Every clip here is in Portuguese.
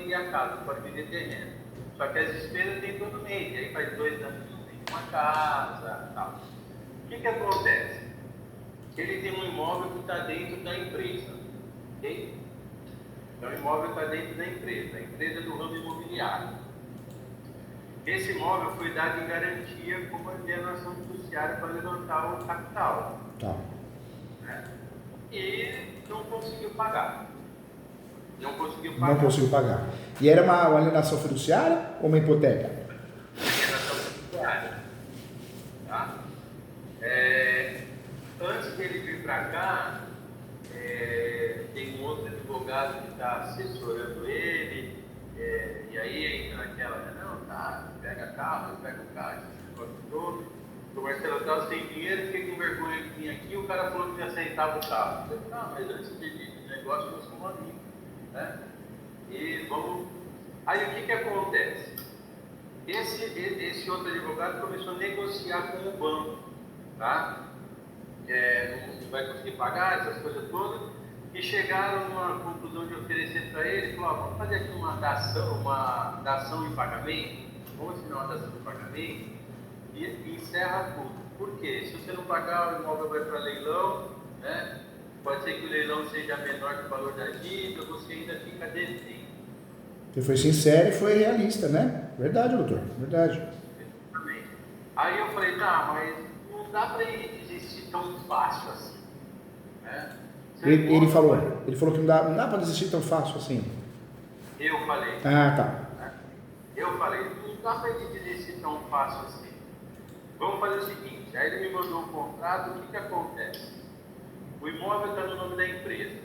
adquirir a casa, pode vender terreno. Só que as despesas tem todo mês, e aí faz 2 anos que não tem uma casa, tal. O que acontece? Ele tem um imóvel que está dentro da empresa, ok? Então, o imóvel está dentro da empresa, a empresa do ramo imobiliário. Esse imóvel foi dado em garantia como alienação fiduciária para levantar o capital. Tá. Né? E não conseguiu pagar. Não conseguiu pagar. E era uma alienação fiduciária ou uma hipoteca? Alienação fiduciária. Tá? Antes dele vir para cá, tem um outro advogado que está assessorando ele, e aí entra naquela, não, tá, pega carro, pega o carro, esse negócio todo. O Marcelo estava sem dinheiro, fiquei com vergonha de vir aqui, o cara falou que aceitava o carro. Eu falei, não, mas antes de negócio, nós somos amigos, né? E vamos... Aí o que acontece? Esse outro advogado começou a negociar com o banco, tá? Não vai conseguir pagar, essas coisas todas, e chegaram numa conclusão de oferecer para ele, falou, vamos fazer aqui uma dação em pagamento, vamos assinar uma dação de pagamento e encerra tudo. Por quê? Se você não pagar, o imóvel vai para leilão, né? Pode ser que o leilão seja menor que o valor da dívida, você ainda fica devendo. Você foi sincero e foi realista, né? Verdade, doutor, verdade. Exatamente. Aí eu falei, tá, mas não dá para ele desistir tão fácil assim, né? Ele falou que não dá para desistir tão fácil assim. Eu falei. Ah, tá. Né? Eu falei, não dá para ele desistir tão fácil assim. Vamos fazer o seguinte, aí ele me mandou um contrato, o que acontece? O imóvel está no nome da empresa.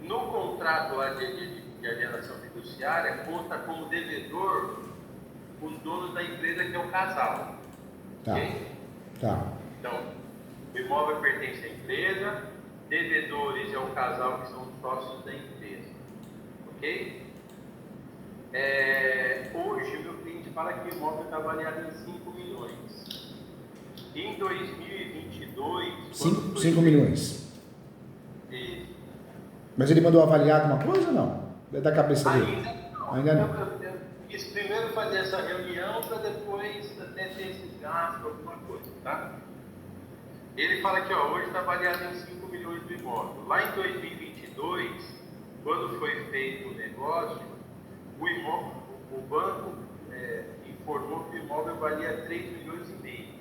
No contrato lá de alienação fiduciária, conta como devedor o dono da empresa, que é o casal. Tá. Okay? Tá. Então, o imóvel pertence à empresa, devedores é o casal que são os sócios da empresa. Ok? Hoje, meu cliente fala que o imóvel está avaliado em 5 milhões. Em 2022... 5 milhões. Isso. Mas ele mandou avaliar alguma coisa ou não? É da cabeça dele? Ainda não. Eu quis primeiro fazer essa reunião para depois até ter esse gasto, alguma coisa, tá? Ele fala que hoje está avaliado em 5 milhões do imóvel. Lá em 2022, quando foi feito o negócio, o banco informou que o imóvel valia 3 milhões e meio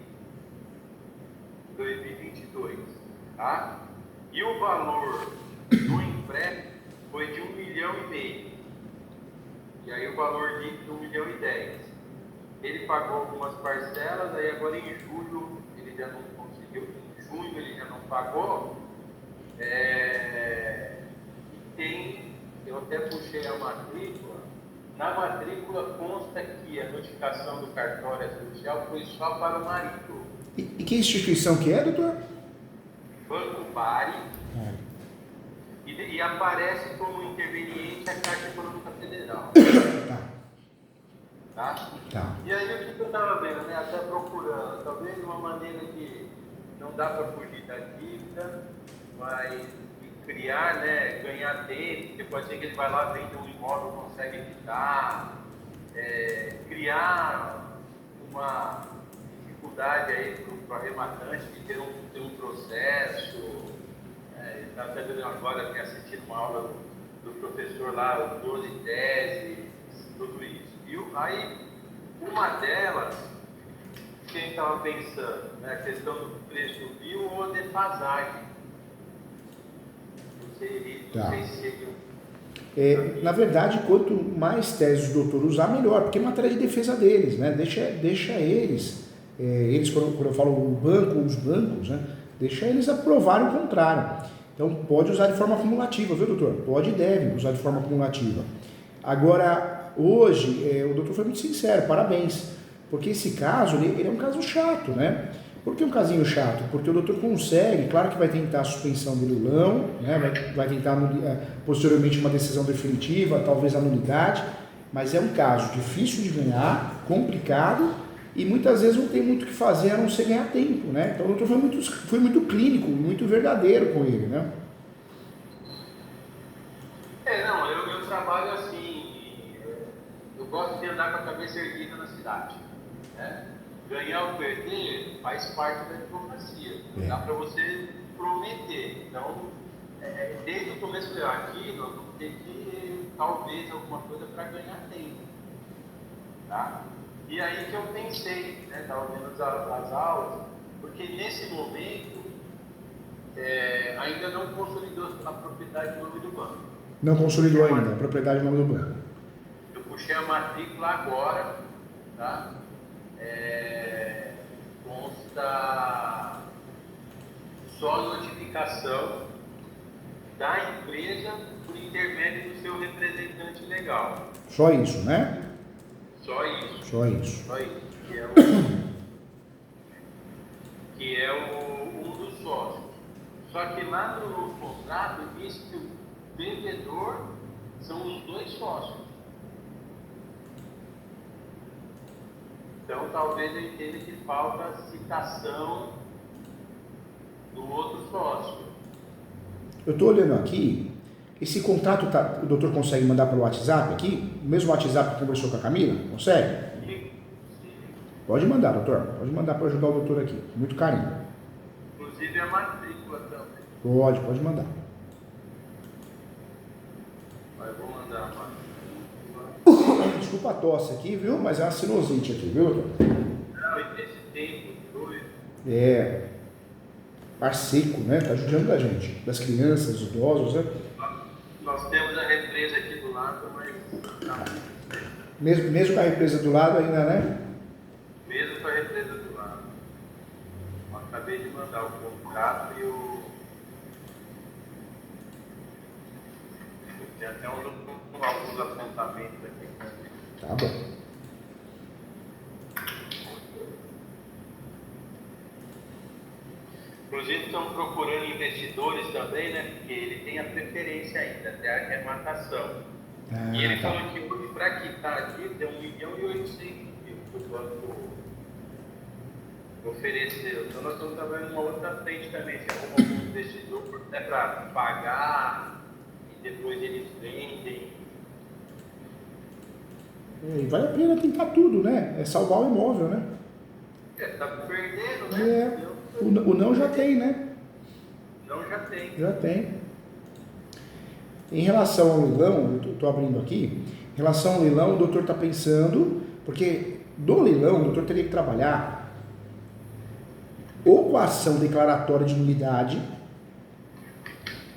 em 2022, tá? E o valor do empréstimo foi de 1,5 milhão. E aí o valor líquido 1,10 milhão. Ele pagou algumas parcelas, aí agora em julho ele já não conseguiu, em junho ele já não pagou. Eu até puxei a matrícula. Na matrícula consta que a notificação do cartório social foi só para o marido. E que instituição que é, doutor? Banco Bari. E aparece como interveniente a Caixa Econômica Federal. Tá? E aí o que eu estava vendo, né? Até procurando, talvez uma maneira que não dá para fugir da dívida, mas criar, né? Ganhar tempo, porque pode ser que ele vai lá, vende um imóvel, consegue quitar, criar uma dificuldade aí para o arrematante de ter um processo. Ele está fazendo agora, assistindo uma aula do professor lá, 12 teses, tudo isso. E aí, uma delas, quem estava pensando, né, a questão do preço do bio ou a defasagem. Não sei se seria... na verdade, quanto mais teses o doutor usar, melhor, porque é matéria de defesa deles, né? Deixa eles, quando eu falo o banco, os bancos, né? Deixa eles aprovarem o contrário. Então, pode usar de forma acumulativa, viu, doutor? Pode e deve usar de forma acumulativa. Agora, hoje, o doutor foi muito sincero, parabéns. Porque esse caso, ele é um caso chato, né? Por que um casinho chato? Porque o doutor consegue, claro que vai tentar a suspensão do leilão, né? vai tentar posteriormente uma decisão definitiva, talvez a nulidade, mas é um caso difícil de ganhar, complicado, e muitas vezes não tem muito o que fazer a não ser ganhar tempo, né? Então o doutor foi muito clínico, muito verdadeiro com ele, né? Não, eu trabalho assim, gosto de andar com a cabeça erguida na cidade. Né? Ganhar ou perder faz parte da diplomacia. Não dá para você prometer. Então, desde o começo eu falei, aqui nós vamos ter que, talvez, alguma coisa para ganhar tempo. Tá? E aí que eu pensei, né, estava vendo as aulas, porque nesse momento ainda não consolidou a propriedade do nome do banco. Não consolidou ainda a propriedade do nome do banco. Eu puxei a matrícula agora, tá? Consta só notificação da empresa por intermédio do seu representante legal. Só isso, né? Só isso. Só isso. Só isso. Que é um dos sócios. Só que lá no contrato diz que o vendedor são os 2 sócios. Então talvez eu entenda que falta a citação do outro sócio. Eu estou olhando aqui, esse contrato o doutor consegue mandar pelo WhatsApp aqui? O mesmo WhatsApp que conversou com a Camila? Consegue? Sim. Pode mandar, doutor. Pode mandar para ajudar o doutor aqui. Muito carinho. Inclusive a matrícula também. Pode mandar. Mas eu vou mandar a matrícula. Desculpa a tosse aqui, viu? Mas é uma sinusite aqui, viu, doutor? Não, e esse tempo doido. Ar seco, né? Tá ajudando a gente. Das crianças, dos idosos, né? Nós temos a represa aqui do lado, mas tá. Mesmo com a represa do lado ainda, né? Mesmo com a represa do lado. Eu acabei de mandar o contrato e o. Tem até alguns apontamentos aqui. Tá bom. Inclusive estão procurando investidores também, né? Porque ele tem a preferência ainda, até a arrematação. E ele falou que hoje, para quitar aqui, tem 1.800.000 que o banco ofereceu. Então nós estamos trabalhando numa outra frente também. Se for algum investidor, para pagar e depois eles vendem. E vale a pena tentar tudo, né? É salvar o imóvel, né? Tá perdendo, né? O não já tem, né? Não, já tem. Já tem. Em relação ao leilão, eu estou abrindo aqui, em relação ao leilão, o doutor está pensando, porque do leilão o doutor teria que trabalhar ou com a ação declaratória de nulidade,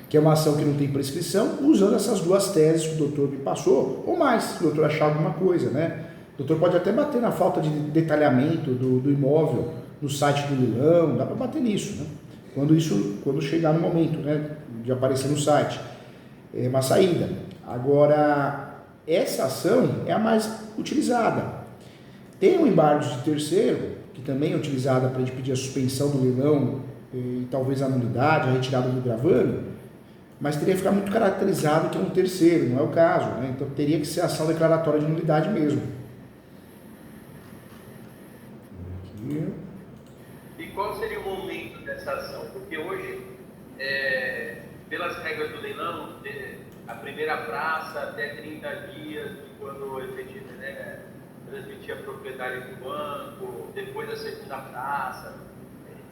que é uma ação que não tem prescrição, usando essas 2 teses que o doutor me passou, ou mais, se o doutor achar alguma coisa, né? O doutor pode até bater na falta de detalhamento do imóvel no site do leilão, dá para bater nisso, né? Quando chegar no momento, né, de aparecer no site. É uma saída. Agora, essa ação é a mais utilizada. Tem o embargo de terceiro, que também é utilizada para a gente pedir a suspensão do leilão e talvez a nulidade, a retirada do gravame, mas teria que ficar muito caracterizado que é um terceiro, não é o caso, né? Então teria que ser ação declaratória de nulidade mesmo. Aqui. E qual seria o momento dessa ação? Porque hoje, pelas regras do leilão, a primeira praça até 30 dias de quando efetiva, né, transmitir a propriedade do banco, depois a segunda praça.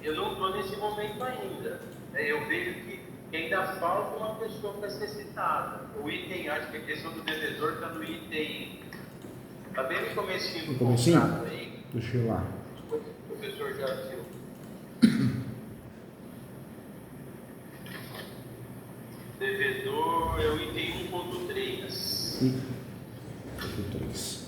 Eu não estou nesse momento ainda. Eu vejo que ainda falta uma pessoa para ser citada. O item, acho que a questão do devedor está no item. Está bem no comecinho do contrato aí. Deixa eu lá. O professor já viu. Devedor é o item 1.3. 1.3.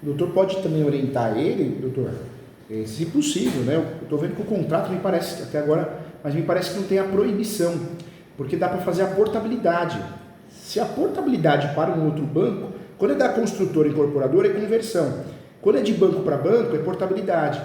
O doutor pode também orientar ele, doutor, se possível, né? Eu estou vendo que o contrato me parece, até agora, mas me parece que não tem a proibição, porque dá para fazer a portabilidade. Se a portabilidade para um outro banco, quando é da construtora incorporadora é conversão, quando é de banco para banco é portabilidade.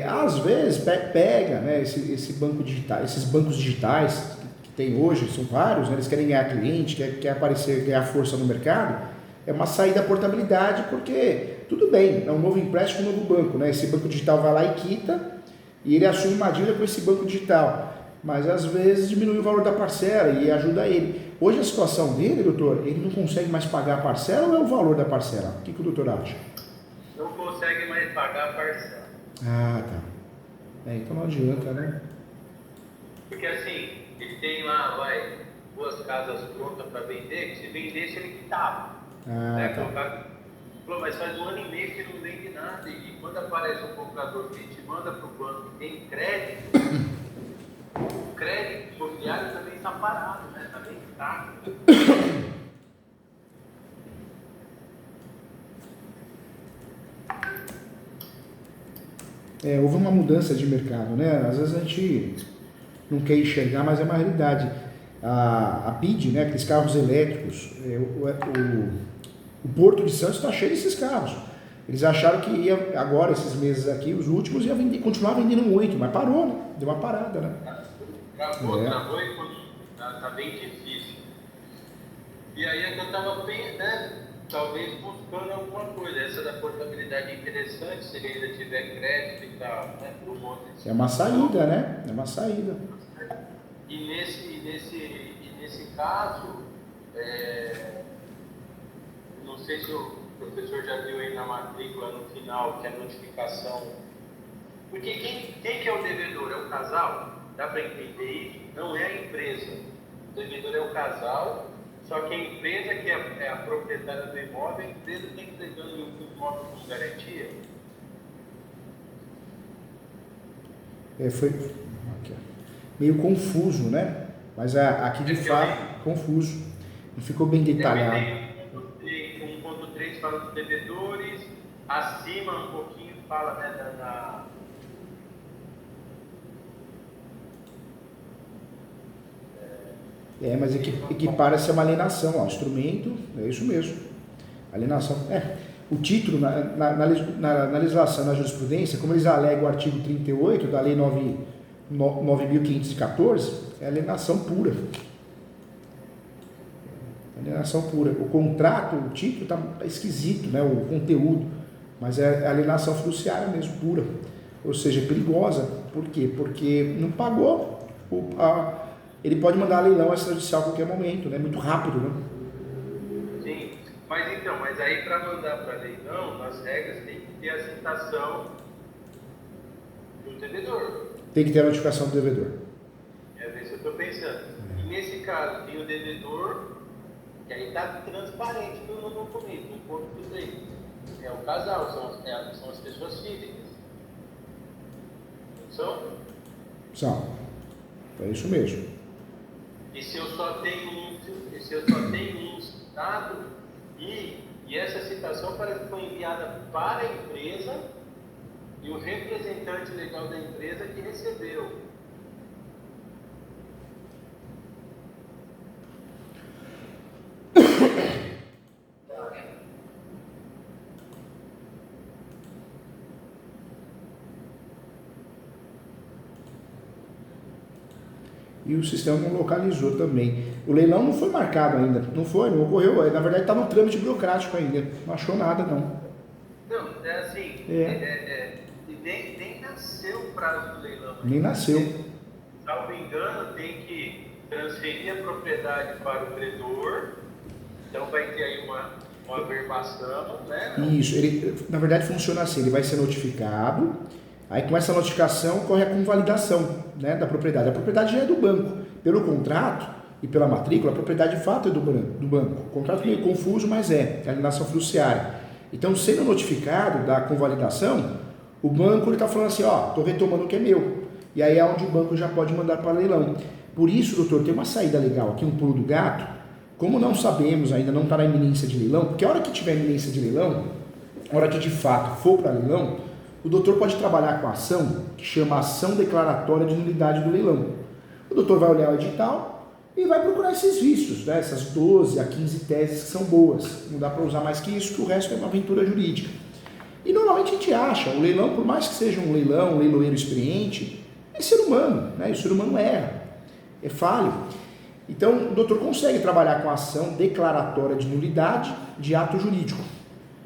Às vezes pega, né, esse banco digital, esses bancos digitais que tem hoje, são vários, né? Eles querem ganhar cliente, quer aparecer, ganhar força no mercado, é uma saída à portabilidade, porque tudo bem, é um novo empréstimo, um novo banco, né? Esse banco digital vai lá e quita, e ele assume uma dívida com esse banco digital, mas às vezes diminui o valor da parcela e ajuda ele. Hoje a situação dele, doutor, ele não consegue mais pagar a parcela ou é o valor da parcela? O que o doutor acha? Não consegue mais pagar a parcela. Ah, tá. Então não adianta, né? Porque assim, ele tem lá, duas casas prontas para vender, que se vendesse ele quitava. Tá. Falou, mas faz 1 ano e meio que não vende nada, e quando aparece um comprador que te manda para o banco que tem crédito, o crédito imobiliário também está parado, né? Está bem fraco. Houve uma mudança de mercado, né? Às vezes a gente não quer enxergar, mas é uma realidade. A PID, né, aqueles carros elétricos, o Porto de Santos está cheio desses carros. Eles acharam que ia, agora, esses meses aqui, os últimos, ia continuar vendendo muito, mas parou, né? Deu uma parada, né? Travou e está bem difícil. E aí é que eu estava bem, né? Talvez buscando alguma coisa. Essa da portabilidade é interessante, se ele ainda tiver crédito e tal, né? É uma saída, né? É uma saída. E nesse caso, não sei se o professor já viu aí na matrícula no final, que é a notificação. Porque quem que é o devedor? É o casal? Dá para entender isso? Não é a empresa. O devedor é o casal, só que a empresa que é a proprietária do imóvel, a empresa tem que entregando o imóvel com garantia. Foi aqui, meio confuso, né? Mas aqui de fato, confuso. Não ficou bem detalhado. 1.3 fala dos devedores, acima um pouquinho fala, né, mas equipara-se a uma alienação, ó, instrumento, é isso mesmo. Alienação. O título, na legislação, na jurisprudência, como eles alegam o artigo 38 da Lei 9.514, é alienação pura. Alienação pura. O contrato, o título está esquisito, né? O conteúdo, mas é alienação fiduciária mesmo, pura. Ou seja, perigosa. Por quê? Porque não pagou, ele pode mandar a leilão extrajudicial a qualquer momento, né? Muito rápido, né? Sim, mas aí para mandar para leilão, nas regras tem que ter a citação do devedor. Tem que ter a notificação do devedor. É isso que eu estou pensando. E nesse caso, tem o devedor, que aí está transparente no documento, no corpo do lei. É o casal, são as pessoas físicas. Não são? São. É isso mesmo. E se eu só tenho um citado, e essa citação parece que foi enviada para a empresa e o representante legal da empresa que recebeu. E o sistema não localizou também. O leilão não foi marcado ainda, não ocorreu. Na verdade está no trâmite burocrático ainda, não achou nada não. Não, nem nasceu o prazo do leilão. Nem nasceu. Salvo engano, tem que transferir a propriedade para o credor, então vai ter aí uma averbação, né? Isso, na verdade funciona assim, ele vai ser notificado, aí com essa notificação ocorre a convalidação, né, da propriedade. A propriedade já é do banco, pelo contrato e pela matrícula, a propriedade de fato é do banco. O contrato é meio confuso, mas é alienação fiduciária. Então, sendo notificado da convalidação, o banco está falando assim, estou retomando o que é meu. E aí é onde o banco já pode mandar para leilão. Por isso, doutor, tem uma saída legal aqui, um pulo do gato. Como não sabemos, ainda não está na iminência de leilão, porque a hora que tiver iminência de leilão, a hora que de fato for para leilão, o doutor pode trabalhar com a ação que chama ação declaratória de nulidade do leilão. O doutor vai olhar o edital e vai procurar esses vícios, né? Essas 12 a 15 teses que são boas. Não dá para usar mais que isso, que o resto é uma aventura jurídica. E normalmente a gente acha, o leilão, por mais que seja um leilão, um leiloeiro experiente, é ser humano, né? E o ser humano erra, é falho. Então, o doutor consegue trabalhar com a ação declaratória de nulidade de ato jurídico,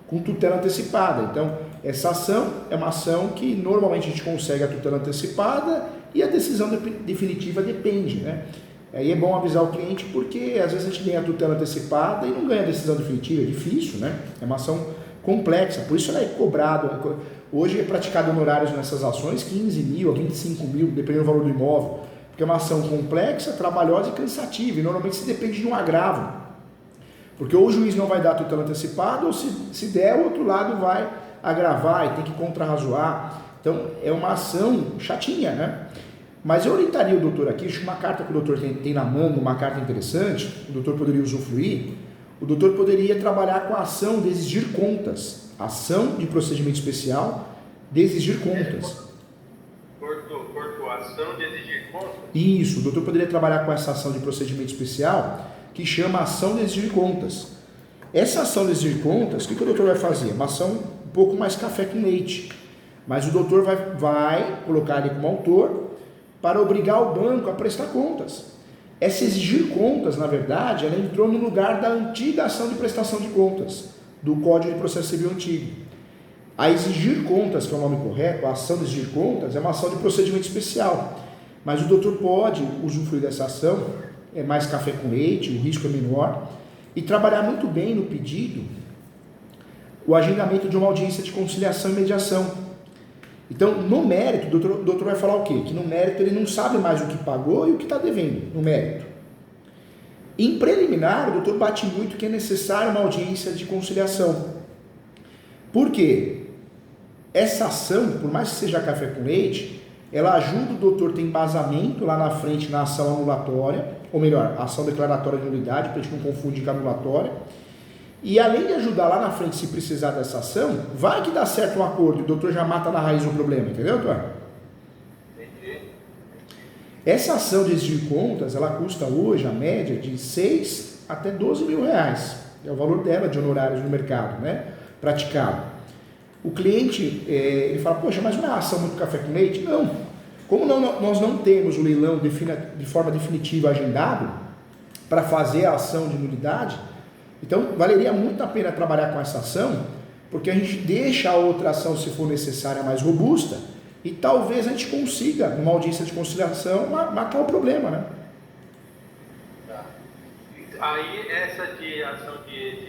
com tutela antecipada. Então, essa ação é uma ação que normalmente a gente consegue a tutela antecipada e a decisão definitiva depende, né? Aí é bom avisar o cliente porque às vezes a gente ganha a tutela antecipada e não ganha a decisão definitiva, é difícil, né? É uma ação complexa, por isso ela é cobrada. Hoje é praticado honorários nessas ações 15 mil a 25 mil, dependendo do valor do imóvel, porque é uma ação complexa, trabalhosa e cansativa, e normalmente se depende de um agravo, porque ou o juiz não vai dar a tutela antecipada, ou se der, o outro lado vai agravar e tem que contrarrazoar. Então é uma ação chatinha, né? Mas eu orientaria o doutor aqui, acho que uma carta que o doutor tem na mão, uma carta interessante, o doutor poderia usufruir, o doutor poderia trabalhar com a ação de exigir contas, ação de procedimento especial de exigir contas. Cortou, ação de exigir contas? Isso, o doutor poderia trabalhar com essa ação de procedimento especial, que chama ação de exigir contas. Essa ação de exigir contas, o que o doutor vai fazer? Uma ação um pouco mais café com leite, mas o doutor vai colocar ele como autor para obrigar o banco a prestar contas. Essa exigir contas, na verdade, ela entrou no lugar da antiga ação de prestação de contas, do Código de Processo Civil antigo. A exigir contas, que é o nome correto, a ação de exigir contas, é uma ação de procedimento especial. Mas o doutor pode usufruir dessa ação, é mais café com leite, o risco é menor, e trabalhar muito bem no pedido o agendamento de uma audiência de conciliação e mediação. Então, no mérito, o doutor vai falar o quê? Que no mérito ele não sabe mais o que pagou e o que está devendo, no mérito. Em preliminar, o doutor bate muito que é necessário uma audiência de conciliação. Por quê? Essa ação, por mais que seja café com leite, ela ajuda o doutor a ter embasamento lá na frente na ação anulatória, ou melhor, ação declaratória de nulidade, para a gente não confundir com a anulatória. E além de ajudar lá na frente, se precisar dessa ação, vai que dá certo um acordo e o doutor já mata na raiz o problema, entendeu, doutor? Entendi. Essa ação de exigir contas, ela custa hoje a média de 6 até 12 mil reais. É o valor dela de honorários no mercado, né? Praticado. O cliente, ele fala, poxa, mas não é uma ação muito café com leite? Não. Como nós não temos o leilão de forma definitiva agendado para fazer a ação de nulidade, então valeria muito a pena trabalhar com essa ação, porque a gente deixa a outra ação, se for necessária, mais robusta, e talvez a gente consiga, numa audiência de conciliação, matar o problema, né? Tá. Aí essa de ação de